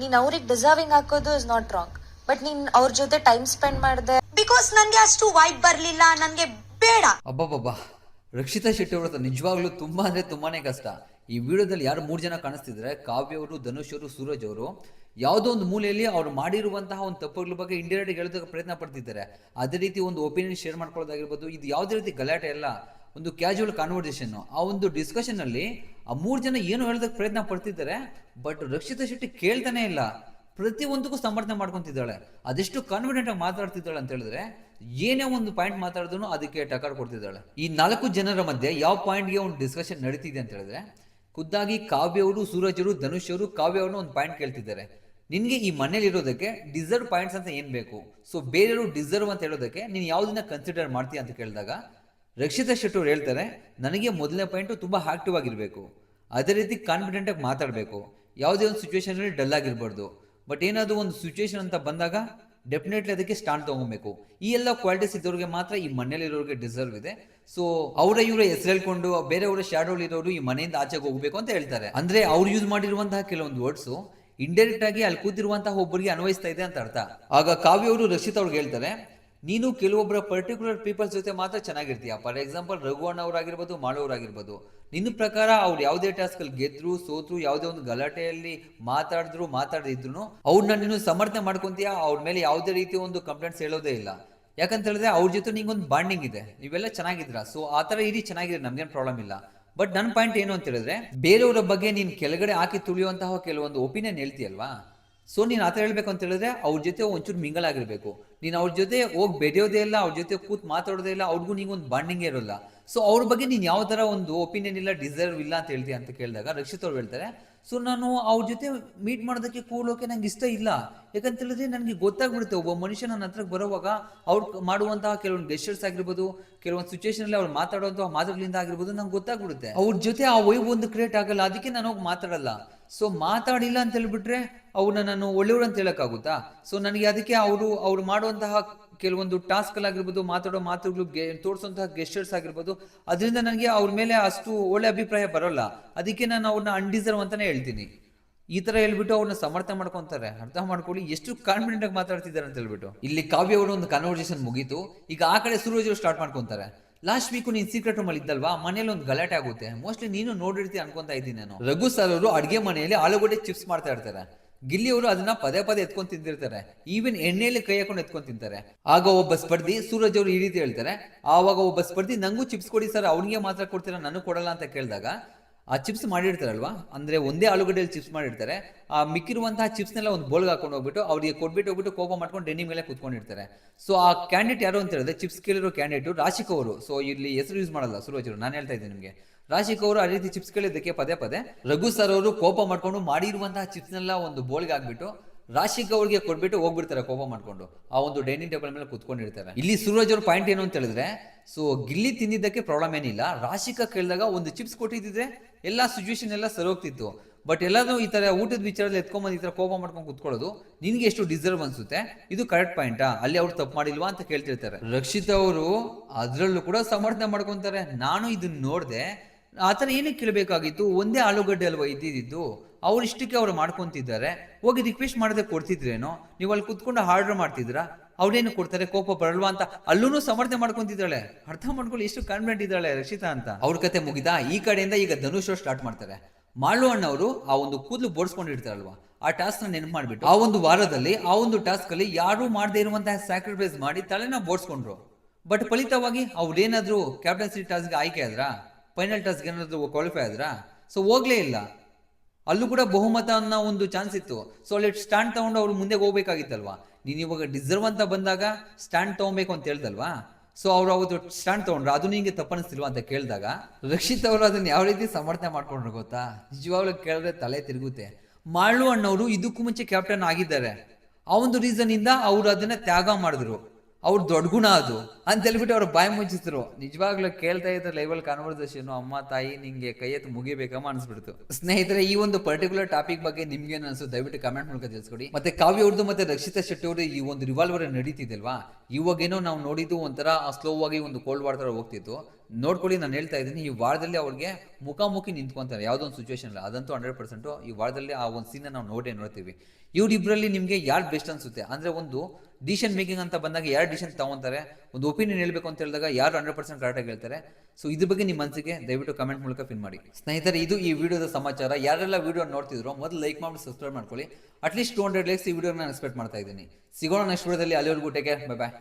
ನೀನ್ ಅವ್ರಿಗೆ ಡಿಸರ್ವಿಂಗ್ ಹಾಕೋದು ಇಸ್ ನಾಟ್ ರಾಂಗ್, ಬಟ್ ನೀನ್ ಅವ್ರ ಜೊತೆ ಟೈಮ್ ಸ್ಪೆಂಡ್ ಮಾಡಿದೆ ಬಿಕಾಸ್ ನನ್ಗೆ ಅಷ್ಟು ವೈಬ್ ಬರ್ಲಿಲ್ಲ, ನನ್ಗೆ ಬೇಡ. ಅಬ್ಬಬ್ಬಬ್ಬಾ, ರಕ್ಷಿತಾ ಶೆಟ್ಟಿ ಅವ್ರ ನಿಜವಾಗ್ಲೂ ತುಂಬಾ ಅಂದ್ರೆ ತುಂಬಾನೇ ಕಷ್ಟ. ಈ ವಿಡಿಯೋದಲ್ಲಿ ಯಾರು 3 ಜನ ಕಾಣಿಸ್ತಿದ್ರೆ, ಕಾವ್ಯ ಅವರು, ಧನುಷ್ ಅವರು, ಸೂರಜ್ ಅವರು, ಯಾವುದೋ ಒಂದು ಮೂಲೆಯಲ್ಲಿ ಅವ್ರು ಮಾಡಿರುವಂತಹ ಒಂದು ತಪ್ಪುಗಳ ಬಗ್ಗೆ ಇಂಡೈರೆಕ್ಟ್ ಹೇಳೋದಕ್ಕೆ ಪ್ರಯತ್ನ ಪಡ್ತಿದ್ದಾರೆ. ಅದೇ ರೀತಿ ಒಂದು ಒಪಿನಿಯನ್ ಶೇರ್ ಮಾಡ್ಕೊಳ್ಳೋದಾಗಿರ್ಬೋದು. ಇದು ಯಾವುದೇ ರೀತಿ ಗಲಾಟೆ ಅಲ್ಲ, ಒಂದು ಕ್ಯಾಶುವಲ್ ಕಾನ್ವರ್ಸೇಷನ್. ಆ ಒಂದು ಡಿಸ್ಕಷನ್ ಅಲ್ಲಿ ಆ 3 ಜನ ಏನು ಹೇಳೋದಕ್ಕೆ ಪ್ರಯತ್ನ ಪಡ್ತಿದ್ದಾರೆ, ಬಟ್ ರಕ್ಷಿತಾ ಶೆಟ್ಟಿ ಕೇಳ್ತಾನೆ ಇಲ್ಲ. ಪ್ರತಿಯೊಂದಕ್ಕೂ ಸಮರ್ಥನೆ ಮಾಡ್ಕೊಂತಿದ್ದಾಳೆ. ಅದೆಷ್ಟು ಕಾನ್ಫಿಡೆಂಟ್ ಆಗಿ ಮಾತಾಡ್ತಿದ್ದಾಳೆ ಅಂತ ಹೇಳಿದ್ರೆ, ಏನೇ ಒಂದು ಪಾಯಿಂಟ್ ಮಾತಾಡಿದ್ರು ಅದಕ್ಕೆ ಟಕರ್ ಕೊಡ್ತಿದ್ದಾಳೆ. ಈ 4 ಜನರ ಮಧ್ಯೆ ಯಾವ ಪಾಯಿಂಟ್ಗೆ ಒಂದು ಡಿಸ್ಕಷನ್ ನಡೀತಿದೆ ಅಂತ ಹೇಳಿದ್ರೆ, ಖುದ್ದಾಗಿ ಕಾವ್ಯ ಅವರು, ಸೂರಜ್ ಅವರು, ಧನುಷ್ ಅವರು ಕಾವ್ಯ ಅವ್ರನ್ನ ಒಂದು ಪಾಯಿಂಟ್ ಕೇಳ್ತಿದ್ದಾರೆ. ನಿನ್ಗೆ ಈ ಮನೇಲಿ ಇರೋದಕ್ಕೆ ಡಿಸರ್ವ್ ಪಾಯಿಂಟ್ಸ್ ಅಂತ ಏನ್ ಬೇಕು, ಸೊ ಬೇರೆಯವರು ಡಿಸರ್ವ್ ಅಂತ ಹೇಳೋದಕ್ಕೆ ನೀನು ಯಾವುದನ್ನ ಕನ್ಸಿಡರ್ ಮಾಡ್ತೀಯ ಅಂತ ಕೇಳಿದಾಗ, ರಕ್ಷಿತಾ ಶೆಟ್ಟಿ ಅವ್ರು ಹೇಳ್ತಾರೆ, ನನಗೆ ಮೊದಲನೇ ಪಾಯಿಂಟ್ ತುಂಬಾ ಆಕ್ಟಿವ್ ಆಗಿರ್ಬೇಕು, ಅದೇ ರೀತಿ ಕಾನ್ಫಿಡೆಂಟ್ ಆಗಿ ಮಾತಾಡಬೇಕು, ಯಾವುದೇ ಒಂದು ಸಿಚುವೇಶನ್ ಅಲ್ಲಿ ಡಲ್ ಆಗಿರ್ಬಾರ್ದು, ಬಟ್ ಏನಾದ್ರು ಒಂದು ಸಿಚುವೇಶನ್ ಅಂತ ಬಂದಾಗ ಡೆಫಿನೆಟ್ಲಿ ಅದಕ್ಕೆ ಸ್ಟ್ಯಾಂಡ್ ತಗೊಬೇಕು. ಈ ಎಲ್ಲ ಕ್ವಾಲಿಟೀಸ್ ಇದ್ದವ್ರಿಗೆ ಮಾತ್ರ ಈ ಮನೇಲಿರೋರಿಗೆ ಡಿಸರ್ವ್ ಇದೆ. ಸೊ ಅವರ ಇವರ ಹೆಸರು ಹೇಳ್ಕೊಂಡು ಬೇರೆಯವರ ಶಾಡೋಲ್ ಇರೋರು ಈ ಮನೆಯಿಂದ ಆಚೆಗೆ ಹೋಗ್ಬೇಕು ಅಂತ ಹೇಳ್ತಾರೆ. ಅಂದ್ರೆ ಅವ್ರು ಯೂಸ್ ಮಾಡಿರುವಂತಹ ಕೆಲವೊಂದು ವರ್ಡ್ಸ್ ಇಂಡೈರೆಕ್ಟ್ ಆಗಿ ಅಲ್ಲಿ ಕೂತಿರುವಂತಹ ಒಬ್ಬರಿಗೆ ಅನ್ವಯಿಸ್ತಾ ಇದೆ ಅಂತ ಅರ್ಥ. ಆಗ ಕಾವ್ಯ ಅವರು ರಕ್ಷಿತ್ ಅವ್ರಿಗೆ ಹೇಳ್ತಾರೆ, ನೀನು ಕೆಲವೊಬ್ಬರ ಪರ್ಟಿಕ್ಯುಲರ್ ಪೀಪಲ್ಸ್ ಜೊತೆ ಮಾತ್ರ ಚೆನ್ನಾಗಿರ್ತೀಯ. For example ರಘುವಣ್ಣ ಅವರಾಗಿರ್ಬೋದು, Malu ಅವರಾಗಿರ್ಬೋದು. ನಿನ್ನ ಪ್ರಕಾರ ಅವ್ರು ಯಾವುದೇ ಟಾಸ್ಕ್ ಅಲ್ಲಿ ಗೆದ್ರು ಸೋತ್ರು, ಯಾವುದೇ ಒಂದು ಗಲಾಟೆಯಲ್ಲಿ ಮಾತಾಡಿದ್ರು ಅವ್ರನ್ನ ನೀನು ಸಮರ್ಥನೆ ಮಾಡ್ಕೊಂತೀಯ. ಅವ್ರ ಮೇಲೆ ಯಾವುದೇ ರೀತಿ ಒಂದು ಕಂಪ್ಲೇಂಟ್ಸ್ ಹೇಳೋದೇ ಇಲ್ಲ. ಯಾಕಂತ ಹೇಳಿದ್ರೆ ಅವ್ರ ಜೊತೆ ನಿಂಗೊಂದು ಬಾಂಡಿಂಗ್ ಇದೆ, ನೀವೆಲ್ಲ ಚೆನ್ನಾಗಿದ್ರ. ಸೊ ಆ ತರ ಇರಿ, ಚೆನ್ನಾಗಿದೆ, ನಮ್ಗೇನು ಪ್ರಾಬ್ಲಮ್ ಇಲ್ಲ. ಬಟ್ ನನ್ನ ಪಾಯಿಂಟ್ ಏನು ಅಂತ ಹೇಳಿದ್ರೆ, ಬೇರೆಯವರ ಬಗ್ಗೆ ನೀನ್ ಕೆಳಗಡೆ ಹಾಕಿ ತುಳಿಯುವಂತಹ ಕೆಲವೊಂದು ಒಪಿನಿಯನ್ ಹೇಳ್ತೀಯಲ್ವಾ, ಸೊ ನೀನು ಆ ಥರ ಹೇಳ್ಬೇಕು ಅಂತ ಹೇಳಿದ್ರೆ ಅವ್ರ ಜೊತೆ ಒಂಚೂರು ಮಿಂಗಲ್ ಆಗಿರ್ಬೇಕು. ನೀನು ಅವ್ರ ಜೊತೆ ಹೋಗಿ ಬೆರೆಯೋದೇ ಇಲ್ಲ, ಅವ್ರ ಜೊತೆ ಕೂತ್ ಮಾತಾಡೋದೇ ಇಲ್ಲ, ಅವ್ರಿಗೂ ನಿಂಗೊಂದು ಬಾಂಡಿಂಗ್ ಇರೋಲ್ಲ. ಸೊ ಅವ್ರ ಬಗ್ಗೆ ನೀನು ಯಾವ ಥರ ಒಂದು ಒಪಿನಿಯನ್ ಇಲ್ಲ, ಡಿಸರ್ವ್ ಇಲ್ಲ ಅಂತ ಹೇಳ್ತೀಯ ಅಂತ ಕೇಳಿದಾಗ ರಕ್ಷಿತ್ ಅವ್ರು ಹೇಳ್ತಾರೆ, ಸೊ ನಾನು ಅವ್ರ ಜೊತೆ ಮೀಟ್ ಮಾಡೋದಕ್ಕೆ ಕೂಡೋಕೆ ನಂಗೆ ಇಷ್ಟ ಇಲ್ಲ. ಯಾಕಂತ ಹೇಳಿದ್ರೆ ನನಗೆ ಗೊತ್ತಾಗ್ಬಿಡುತ್ತೆ, ಒಬ್ಬ ಮನುಷ್ಯ ನನ್ನ ಹತ್ರಕ್ಕೆ ಬರೋವಾಗ ಅವ್ರು ಮಾಡುವಂತಹ ಕೆಲವೊಂದು ಗೆಸ್ಟರ್ಸ್ ಆಗಿರ್ಬೋದು, ಕೆಲವೊಂದು ಸಿಚುವೇಶನ್ ಅಲ್ಲಿ ಅವ್ರು ಮಾತಾಡುವಂತಹ ಮಾತುಗಳಿಂದ ಆಗಿರ್ಬೋದು, ನಂಗೆ ಗೊತ್ತಾಗ್ಬಿಡುತ್ತೆ. ಅವ್ರ ಜೊತೆ ಆ ವೈಬ್ ಒಂದು ಕ್ರಿಯೇಟ್ ಆಗಲ್ಲ, ಅದಕ್ಕೆ ನಾನು ಹೋಗಿ ಮಾತಾಡಲ್ಲ. ಸೊ ಮಾತಾಡಿಲ್ಲ ಅಂತ ಹೇಳ್ಬಿಟ್ರೆ ಅವ್ರನ್ನ ನಾನು ಒಳ್ಳೆಯವರು ಅಂತ ಹೇಳಕ್ಕಾಗುತ್ತಾ? ಸೊ ನನಗೆ ಅದಕ್ಕೆ ಅವ್ರು ಮಾಡುವಂತಹ ಕೆಲವೊಂದು ಟಾಸ್ಕ್ ಆಗಿರ್ಬೋದು, ಮಾತಾಡೋ ಮಾತುಗಳು, ತೋರಿಸುವಂತಹ ಗೆಸ್ಟರ್ಸ್ ಆಗಿರ್ಬೋದು, ಅದರಿಂದ ನನಗೆ ಅವ್ರ ಮೇಲೆ ಅಷ್ಟು ಒಳ್ಳೆ ಅಭಿಪ್ರಾಯ ಬರೋಲ್ಲ. ಅದಕ್ಕೆ ನಾನು ಅವ್ರನ್ನ ಅನ್ಡಿಸರ್ವ್ ಅಂತಾನೆ ಹೇಳ್ತೀನಿ. ಈ ತರ ಹೇಳ್ಬಿಟ್ಟು ಅವ್ರನ್ನ ಸಮರ್ಥನೆ ಮಾಡ್ಕೊಂತಾರೆ. ಅರ್ಥ ಮಾಡ್ಕೊಳ್ಳಿ ಎಷ್ಟು ಕಾನ್ಫಿಡೆಂಟ್ ಆಗಿ ಮಾತಾಡ್ತಿದ್ದಾರೆ ಅಂತ ಹೇಳ್ಬಿಟ್ಟು. ಇಲ್ಲಿ ಕಾವ್ಯ ಅವರು ಒಂದು ಕನ್ವರ್ಸೇಷನ್ ಮುಗೀತು. ಈಗ ಆ ಕಡೆ ಸೂರಜ್ ಅವರು ಸ್ಟಾರ್ಟ್ ಮಾಡ್ಕೊಂತಾರೆ. ಲಾಸ್ಟ್ ವೀಕ್ ನೀನ್ ಸೀಕ್ರೆಟ್ ರೂಮ್ ಅಲ್ಲಿ ಇದ್ದಲ್ವಾ, ಮನೇಲಿ ಒಂದು ಗಲಾಟೆ ಆಗುತ್ತೆ, ಮೋಸ್ಟ್ಲಿ ನೀನು ನೋಡಿರ್ತೀಯ ಅನ್ಕೊಂತಾ ಇದ್ದೀನಿ ನಾನು. ರಘು ಸರ್ ಅವರು ಅಡ್ಗೆ ಮನೆಯಲ್ಲಿ ಆಲೂಗಡ್ಡೆ ಚಿಪ್ಸ್ ಮಾಡ್ತಾ ಇರ್ತಾರೆ. ಗಿಲ್ಲಿ ಅವರು ಅದನ್ನ ಪದೇ ಪದೇ ಎತ್ಕೊಂಡ್ ತಿಂತಿರ್ತಾರೆ. ಈವನ್ ಎಣ್ಣೆಯಲ್ಲಿ ಕೈ ಹಾಕೊಂಡು ಎತ್ಕೊಂಡ್ ತಿಂತಾರೆ. ಆಗ ಒಬ್ಬ ಸ್ಪರ್ಧಿ ಸೂರಜ್ ಅವರು ಈ ರೀತಿ ಹೇಳ್ತಾರೆ. ಆವಾಗ ಒಬ್ಬ ಸ್ಪರ್ಧಿ, ನಂಗೂ ಚಿಪ್ಸ್ ಕೊಡಿ ಸರ್, ಅವ್ನಿಗೆ ಮಾತ್ರ ಕೊಡ್ತೀರಾ, ನನಗೆ ಕೊಡಲ್ಲ ಅಂತ ಕೇಳಿದಾಗ, ಆ ಚಿಪ್ಸ್ ಮಾಡಿರ್ತಾರಲ್ವಾ, ಅಂದ್ರೆ ಒಂದೇ ಆಲೂಗಡ್ಡೆಯಲ್ಲಿ ಚಿಪ್ಸ್ ಮಾಡಿರ್ತಾರೆ, ಆ ಮಿಕ್ಕಿರುವಂತಹ ಚಿಪ್ಸ್ನೆಲ್ಲ ಒಂದು ಬೋಲ್ಗೆ ಹಾಕೊಂಡು ಹೋಗ್ಬಿಟ್ಟು ಅವ್ರಿಗೆ ಕೊಟ್ಬಿಟ್ಟು ಹೋಗ್ಬಿಟ್ಟು ಕೋಪ ಮಾಡ್ಕೊಂಡು ಡೆನ್ನಿ ಮೇಲೆ ಕುತ್ಕೊಂಡಿರ್ತಾರೆ. ಸೊ ಆ ಕ್ಯಾಂಡಿಡೇಟ್ ಯಾರು ಅಂತ ಹೇಳಿದ್ರೆ, ಚಿಪ್ಸ್ ಕೇಳಿರೋ ಕ್ಯಾಂಡಿಡೇಟ್ ರಾಶಿಕ್ ಅವರು. ಸೊ ಇಲ್ಲಿ ಹೆಸರು ಯೂಸ್ ಮಾಡಲ್ಲ ಸೂರಜ್ ಅವರು, ನಾನು ಹೇಳ್ತಾ ಇದ್ದೀನಿ ನಿಮಗೆ. ರಾಶಿಕ್ ಅವರು ಆ ರೀತಿ ಚಿಪ್ಸ್ ಕೇಳಿದ್ದಕ್ಕೆ ಪದೇ ಪದೇ ರಘು ಸರ್ ಅವರು ಕೋಪ ಮಾಡ್ಕೊಂಡು ಮಾಡಿರುವಂತಹ ಚಿಪ್ಸ್ನೆಲ್ಲ ಒಂದು ಬೋಲ್ಗೆ ಹಾಕ್ಬಿಟ್ಟು ರಾಶಿಕ್ ಅವ್ರಿಗೆ ಕೊಟ್ಬಿಟ್ಟು ಹೋಗ್ಬಿಡ್ತಾರೆ ಕೋಪ ಮಾಡ್ಕೊಂಡು. ಆ ಒಂದು ಡೈನಿಂಗ್ ಟೇಬಲ್ ಮೇಲೆ ಕುತ್ಕೊಂಡಿರ್ತಾರೆ. ಇಲ್ಲಿ ಸೂರಜ್ ಅವ್ರ ಪಾಯಿಂಟ್ ಏನು ಅಂತ ಹೇಳಿದ್ರೆ, ಸೊ ಗಿಲ್ಲಿ ತಿಂದಿದ್ದಕ್ಕೆ ಪ್ರಾಬ್ಲಮ್ ಏನಿಲ್ಲ, ರಾಶಿಕ ಕೇಳಿದಾಗ ಒಂದು ಚಿಪ್ಸ್ ಕೊಟ್ಟಿದ್ದಿದ್ರೆ ಎಲ್ಲಾ ಸಿಚುವೇಶನ್ ಎಲ್ಲ ಸರಿ ಹೋಗ್ತಿತ್ತು. ಬಟ್ ಎಲ್ಲಾದ್ರೂ ಈ ತರ ಊಟದ ವಿಚಾರದಲ್ಲಿ ಎತ್ಕೊಂಡ್ಬಂದು ಈ ತರ ಕೋಪ ಮಾಡ್ಕೊಂಡು ಕುತ್ಕೊಳ್ಳೋದು ನಿನ್ಗೆ ಎಷ್ಟು ಡಿಸರ್ವ್ ಅನ್ಸುತ್ತೆ? ಇದು ಕರೆಕ್ಟ್ ಪಾಯಿಂಟಾ? ಅಲ್ಲಿ ಅವ್ರು ತಪ್ಪು ಮಾಡಿಲ್ವಾ ಅಂತ ಕೇಳ್ತಿರ್ತಾರೆ. ರಕ್ಷಿತ್ ಅವರು ಅದ್ರಲ್ಲೂ ಕೂಡ ಸಮರ್ಥನೆ ಮಾಡ್ಕೊಂತಾರೆ. ನಾನು ಇದನ್ನ ನೋಡ್ದೆ, ಆತರ ಏನಕ್ಕೆ ಕೇಳಬೇಕಾಗಿತ್ತು? ಒಂದೇ ಆಲೂಗಡ್ಡೆ ಅಲ್ವಾ ಇದ್ದಿದ್ದು, ಅವ್ರು ಇಷ್ಟಕ್ಕೆ ಅವ್ರು ಮಾಡ್ಕೊಂತಿದ್ದಾರೆ, ಹೋಗಿ ರಿಕ್ವೆಸ್ಟ್ ಮಾಡದೆ ಕೊಡ್ತಿದ್ರೇನೋ, ನೀವು ಅಲ್ಲಿ ಕುತ್ಕೊಂಡು ಆರ್ಡರ್ ಮಾಡ್ತಿದ್ರಾ, ಅವ್ರೇನು ಕೊಡ್ತಾರೆ, ಕೋಪ ಬರಲ್ವಾ ಅಂತ ಅಲ್ಲೂ ಸಮರ್ಥನೆ ಮಾಡ್ಕೊಂತಿದ್ದಾಳೆ. ಅರ್ಥ ಮಾಡ್ಕೊಳ್ಳಿ ಎಷ್ಟು ಕಾನ್ಫಿಡೆಂಟ್ ಇದ್ದಾಳೆ ರಕ್ಷಿತಾ ಅಂತ. ಅವ್ರ ಕತೆ ಮುಗಿದಾ? ಈ ಕಡೆಯಿಂದ ಈಗ ಧನುಷ್ ಸ್ಟಾರ್ಟ್ ಮಾಡ್ತಾರೆ. ಮಾಳು ಅಣ್ಣವರು ಆ ಒಂದು ಕೂದಲು ಬೋಡ್ಸ್ಕೊಂಡಿರ್ತಾರಲ್ವಾ, ಆ ಟಾಸ್ಕ್ ನ ನೆನಪು ಮಾಡ್ಬಿಟ್ಟು ಆ ಒಂದು ವಾರದಲ್ಲಿ ಆ ಒಂದು ಟಾಸ್ಕ್ ಅಲ್ಲಿ ಯಾರು ಮಾಡದೇ ಇರುವಂತಹ ಸ್ಯಾಕ್ರಿಫೈಸ್ ಮಾಡಿ ತಲೆನ ಬೋಡ್ಸ್ಕೊಂಡ್ರು. ಬಟ್ ಫಲಿತವಾಗಿ ಅವ್ರೇನಾದ್ರು ಕ್ಯಾಪ್ಟನ್ಸಿ ಟಾಸ್ಕ್ ಆಯ್ಕೆ ಆದ್ರ, ಫೈನಲ್ ಟಾಸ್ಕ್ ಏನಾದ್ರು ಕ್ವಾಲಿಫೈ ಆದ್ರ? ಸೊ ಹೋಗ್ಲೇ ಇಲ್ಲ. ಅಲ್ಲೂ ಕೂಡ ಬಹುಮತ ಅನ್ನೋ ಒಂದು ಚಾನ್ಸ್ ಇತ್ತು. ಸೊ ಅಲ್ಲಿ ಸ್ಟ್ಯಾಂಡ್ ತಗೊಂಡು ಅವ್ರು ಮುಂದೆ ಹೋಗ್ಬೇಕಾಗಿತ್ತಲ್ವಾ. ನೀನ್ ಇವಾಗ ಡಿಸರ್ವ್ ಅಂತ ಬಂದಾಗ ಸ್ಟ್ಯಾಂಡ್ ತಗೊಬೇಕು ಅಂತ ಹೇಳ್ದಲ್ವಾ. ಸೊ ಅವ್ರು ಅವತ್ತು ಸ್ಟ್ಯಾಂಡ್ ತಗೊಂಡ್ರು, ಅದು ನಿಂಗೆ ತಪ್ಪನಿಸ್ತಿಲ್ವಾ ಅಂತ ಕೇಳಿದಾಗ ರಕ್ಷಿತ್ ಅವರು ಅದನ್ನ ಯಾವ ರೀತಿ ಸಮರ್ಥನೆ ಮಾಡ್ಕೊಂಡ್ರು ಗೊತ್ತಾ? ನಿಜವಾಗ್ಲೂ ಕೇಳಿದ್ರೆ ತಲೆ ತಿರುಗುತ್ತೆ. ಮಾಳು ಅಣ್ಣವರು ಇದಕ್ಕೂ ಮುಂಚೆ ಕ್ಯಾಪ್ಟನ್ ಆಗಿದ್ದಾರೆ. ಆ ಒಂದು ರೀಸನ್ ಇಂದ ಅವ್ರು ಅದನ್ನ ತ್ಯಾಗ ಮಾಡಿದ್ರು. ಅವ್ರ ದೊಡ್ಡ ಗುಣ ಅದು ಅಂತ ಹೇಳ್ಬಿಟ್ಟು ಅವ್ರ ಬಾಯಿ ಮುಚ್ಚಿದ್ರು. ನಿಜವಾಗ್ಲೂ ಕೇಳ್ತಾ ಇದ್ರೆ ಲೈವಲ್ ಕಾನ್ವರ್ಸೇಷನ್, ಅಮ್ಮ ತಾಯಿ ನಿಂಗೆ ಕೈ ಎತ್ತು ಮುಗಿಬೇಕಮ್ಮ ಅನ್ಸ್ಬಿಡ್ತು. ಸ್ನೇಹಿತರೆ, ಈ ಒಂದು ಪರ್ಟಿಕ್ಯುಲರ್ ಟಾಪಿಕ್ ಬಗ್ಗೆ ನಿಮ್ಗೆ ಅನ್ಸು ದಯವಿಟ್ಟು ಕಮೆಂಟ್ ಮೂಲಕ ತಿಳಿಸ್ಕೊಡಿ. ಮತ್ತೆ ಕಾವ್ಯ ಅವ್ರದ್ದು ಮತ್ತೆ ರಕ್ಷಿತಾ ಶೆಟ್ಟಿ ಅವರು ಈ ಒಂದು ರಿವಾಲ್ವರ್ ನಡೀತಿದಲ್ವಾ, ಇವಾಗೇನೋ ನಾವು ನೋಡಿದ್ದು ಒಂಥರ ಸ್ಲೋ ಆಗಿ ಒಂದು ಕೋಲ್ಡ್ ವಾರ್ ತರ ಹೋಗ್ತಿತ್ತು. ನೋಡ್ಕೊಳ್ಳಿ. ನಾನು ಹೇಳ್ತಾ ಇದ್ದೀನಿ, ಈ ವಾರದಲ್ಲಿ ಅವ್ರಿಗೆ ಮುಖಾಮುಖಿ ನಿಂತ್ಕೊಂತಾರೆ ಯಾವುದೋ ಒಂದು ಸಿಚುವೇಶನ್ ಇಲ್ಲ, ಅದಂತೂ 100% ಈ ವಾರದಲ್ಲಿ ಆ ಒಂದು ಸೀನ್ ನಾವು ನೋಡ್ತೀವಿ. ಇವ್ರಿಬ್ರಲ್ಲಿ ನಿಮಗೆ ಯಾರು ಬೆಸ್ಟ್ ಅನ್ಸುತ್ತೆ ಅಂದ್ರೆ, ಒಂದು ಡಿಸಿಷನ್ ಮೇಕಿಂಗ್ ಅಂತ ಬಂದಾಗ ಯಾರು ಡಿಸಿಷನ್ ತಗೊಂತಾರೆ, ಒಂದು ಒಪಿನಿಯನ್ ಹೇಳ್ಬೇಕು ಅಂತ ಹೇಳಿದಾಗ ಯಾರು 100% ಕರೆಕ್ಟಾಗಿ ಹೇಳ್ತಾರೆ. ಸೊ ಇದ್ರ ಬಗ್ಗೆ ನಿಮ್ಮ ಮನಸ್ಸಿಗೆ ದಯವಿಟ್ಟು ಕಮೆಂಟ್ ಮೂಲಕ ಪಿನ್ ಮಾಡಿ. ಸ್ನೇಹಿತರೆ, ಇದು ಈ ವಿಡಿಯೋದ ಸಮಾಚಾರ. ಯಾರೆಲ್ಲ ವಿಡಿಯೋ ನೋಡ್ತಿದ್ರು ಮೊದಲು ಲೈಕ್ ಮಾಡಿ ಸಬ್ಸ್ಕ್ರೈಬ್ ಮಾಡ್ಕೊಳ್ಳಿ. ಅಟ್ಲೀಸ್ಟ್ 200 ಲೈಕ್ಸ್ ಈ ವಿಡಿಯೋ ನಾನು ಎಕ್ಸ್ಪೆಕ್ಟ್ ಮಾಡ್ತಾ ಇದ್ದೀನಿ. ಸಿಗೋಣ ನೆಕ್ಸ್ಟ್ ವಿಡಿಯೋದಲ್ಲಿ. ಅಲ್ಲಿವರೆಗೂ ಟೇಕ್ ಕೇರ್, ಬೈ ಬಾಯ್.